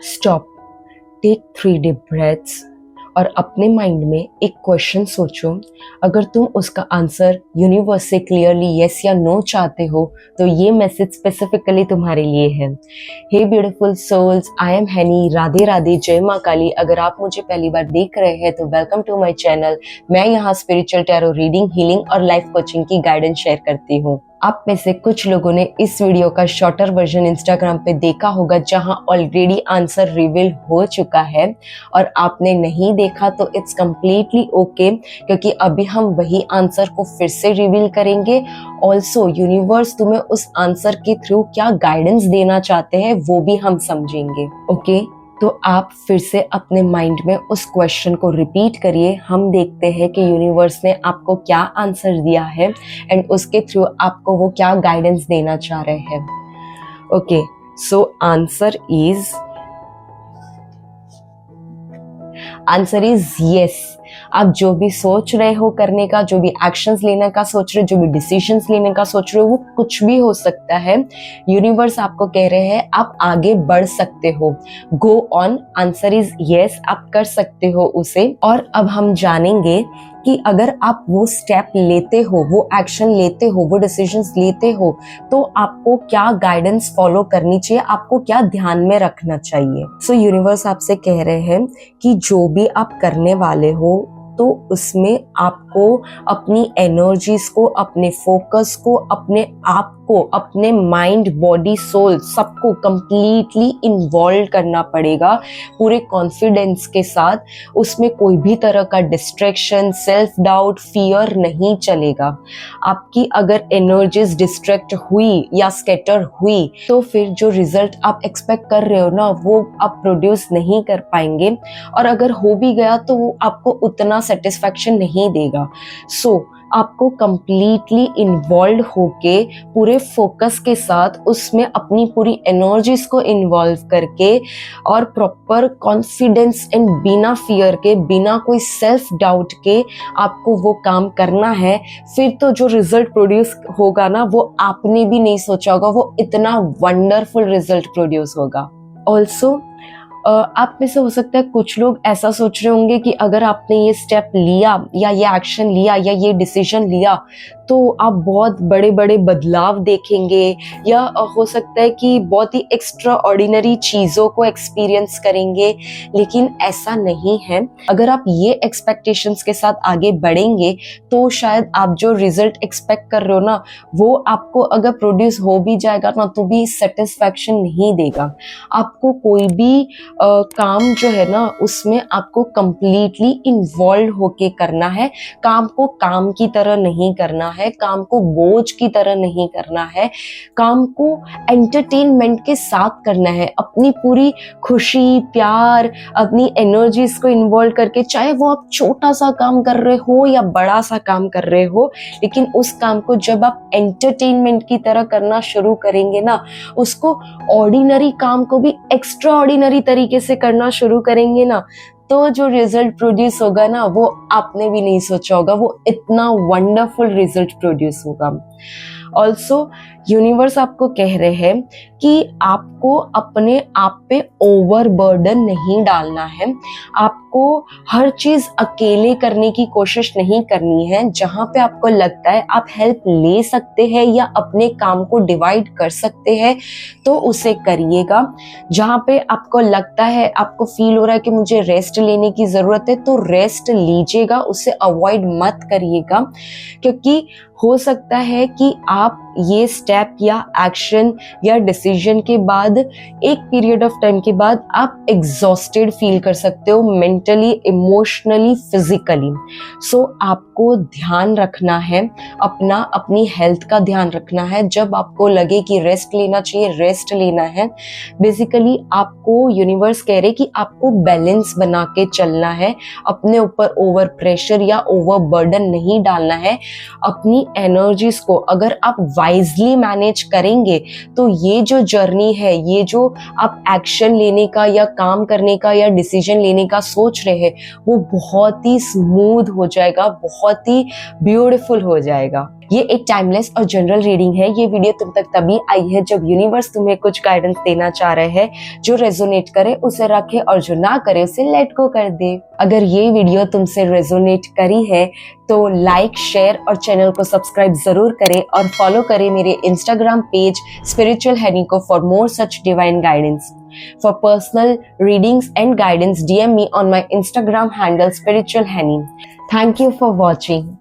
Stop, take 3 deep breaths और अपने mind में एक क्वेश्चन सोचो। अगर तुम उसका आंसर यूनिवर्स से क्लियरली यस या नो चाहते हो तो ये मैसेज स्पेसिफिकली तुम्हारे लिए है। Hey beautiful souls, I am Haney. Radhe Radhe, जय माँ काली। अगर आप मुझे पहली बार देख रहे हैं तो वेलकम टू माय चैनल। मैं यहाँ स्पिरिचुअल टैरो रीडिंग, हीलिंग और लाइफ कोचिंग की गाइडेंस शेयर करती हूँ। आप में से कुछ लोगों ने इस वीडियो का शॉर्टर वर्जन इंस्टाग्राम पे देखा होगा जहां ऑलरेडी आंसर रिवील हो चुका है, और आपने नहीं देखा तो इट्स कम्प्लीटली ओके, क्योंकि अभी हम वही आंसर को फिर से रिवील करेंगे। ऑल्सो यूनिवर्स तुम्हें उस आंसर के थ्रू क्या गाइडेंस देना चाहते हैं वो भी हम समझेंगे। ओके, तो आप फिर से अपने माइंड में उस क्वेश्चन को रिपीट करिए। हम देखते हैं कि यूनिवर्स ने आपको क्या आंसर दिया है एंड उसके थ्रू आपको वो क्या गाइडेंस देना चाह रहे हैं। Okay, so answer is yes. आप जो भी सोच रहे हो करने का, जो भी एक्शंस लेने का सोच रहे हो, जो भी डिसीजंस लेने का सोच रहे हो, वो कुछ भी हो सकता है। यूनिवर्स आपको कह रहे हैं आप आगे बढ़ सकते हो। Go on, answer is yes, आप कर सकते हो उसे। और अब हम जानेंगे कि अगर आप वो स्टेप लेते हो, वो एक्शन लेते हो, वो डिसीजंस लेते हो, तो आपको क्या गाइडेंस फॉलो करनी चाहिए, आपको क्या ध्यान में रखना चाहिए। सो यूनिवर्स आपसे कह रहे हैं कि जो भी आप करने वाले हो तो उसमें आपको अपनी एनर्जीज को, अपने फोकस को, अपने आप को, अपने माइंड, बॉडी, सोल सबको कंप्लीटली इन्वॉल्व करना पड़ेगा, पूरे कॉन्फिडेंस के साथ। उसमें कोई भी तरह का डिस्ट्रैक्शन, सेल्फ डाउट, फियर नहीं चलेगा। आपकी अगर एनर्जीज डिस्ट्रैक्ट हुई या स्कैटर हुई तो फिर जो रिजल्ट आप एक्सपेक्ट कर रहे हो ना, वो आप प्रोड्यूस नहीं कर पाएंगे, और अगर हो भी गया तो वो आपको उतना सेटिस्फैक्शन नहीं देगा। सो आपको कंप्लीटली इन्वॉल्व होके पूरे फोकस के साथ उसमें अपनी पूरी एनर्जीज को इन्वॉल्व करके और प्रॉपर कॉन्फिडेंस एंड बिना फियर के, बिना कोई सेल्फ डाउट के आपको वो काम करना है। फिर तो जो रिजल्ट प्रोड्यूस होगा ना, वो आपने भी नहीं सोचा होगा, वो इतना वंडरफुल रिजल्ट प्रोड्यूस होगा। ऑल्सो आप में से हो सकता है कुछ लोग ऐसा सोच रहे होंगे कि अगर आपने ये स्टेप लिया या ये एक्शन लिया या ये डिसीजन लिया तो आप बहुत बड़े बड़े बदलाव देखेंगे, या हो सकता है कि बहुत ही एक्स्ट्रा ऑर्डिनरी चीज़ों को एक्सपीरियंस करेंगे, लेकिन ऐसा नहीं है। अगर आप ये एक्सपेक्टेशंस के साथ आगे बढ़ेंगे तो शायद आप जो रिजल्ट एक्सपेक्ट कर रहे हो ना, वो आपको अगर प्रोड्यूस हो भी जाएगा ना तो भी सेटिस्फैक्शन नहीं देगा। आपको कोई भी काम जो है ना, उसमें आपको कंप्लीटली इन्वॉल्व होके करना है। काम को काम की तरह नहीं करना है, काम को बोझ की तरह नहीं करना है, काम को एंटरटेनमेंट के साथ करना है। अपनी पूरी खुशी, प्यार, अपनी एनर्जीज को इन्वॉल्व करके, चाहे वो आप छोटा सा काम कर रहे हो या बड़ा सा काम कर रहे हो, लेकिन उस काम को जब आप एंटरटेनमेंट की तरह करना शुरू करेंगे ना, उसको ऑर्डिनरी काम को भी एक्स्ट्रा ऑर्डिनरी तरीके से करना शुरू करेंगे ना, तो जो रिजल्ट प्रोड्यूस होगा ना, वो आपने भी नहीं सोचा होगा, वो इतना वंडरफुल रिजल्ट प्रोड्यूस होगा। ऑल्सो यूनिवर्स आपको कह रहे हैं कि आपको अपने आप पे ओवरबर्डन नहीं डालना है, आपको हर चीज अकेले करने की कोशिश नहीं करनी है। जहां पे आपको लगता है आप हेल्प ले सकते हैं या अपने काम को डिवाइड कर सकते हैं तो उसे करिएगा। जहां पे आपको लगता है, आपको फील हो रहा है कि मुझे रेस्ट लेने की जरूरत है, तो रेस्ट लीजिएगा, उसे अवॉइड मत करिएगा, क्योंकि हो सकता है कि आप ये स्टेप या एक्शन या डिसीजन के बाद एक पीरियड ऑफ टाइम के बाद आप एग्जॉस्टेड फील कर सकते हो, मेंटली, इमोशनली, फिजिकली। सो आपको ध्यान रखना है अपना, अपनी हेल्थ का ध्यान रखना है। जब आपको लगे कि रेस्ट लेना चाहिए, रेस्ट लेना है। बेसिकली आपको यूनिवर्स कह रहे कि आपको बैलेंस बना के चलना है, अपने ऊपर ओवर प्रेशर या ओवर बर्डन नहीं डालना है। अपनी एनर्जीज को अगर आप वाइजली मैनेज करेंगे तो ये जो जर्नी है, ये जो आप एक्शन लेने का या काम करने का या डिसीजन लेने का सोच रहे हैं, वो बहुत ही स्मूथ हो जाएगा, बहुत ही ब्यूटीफुल हो जाएगा। ये एक टाइमलेस और जनरल रीडिंग है। ये वीडियो तुम तक तभी आई है जब यूनिवर्स तुम्हें कुछ गाइडेंस देना चाह रहे हैं। जो रेजोनेट करे उसे रखे और जो ना करे उसे लेट गो कर दे। अगर ये वीडियो तुमसे रेजोनेट करी है तो लाइक, शेयर और चैनल को सब्सक्राइब जरूर करें और फॉलो करें मेरे इंस्टाग्राम पेज स्पिरिचुअल हनी को for more such divine guidance. For personal readings and guidance, DM me on my Instagram handle spiritual honey. Thank you for watching.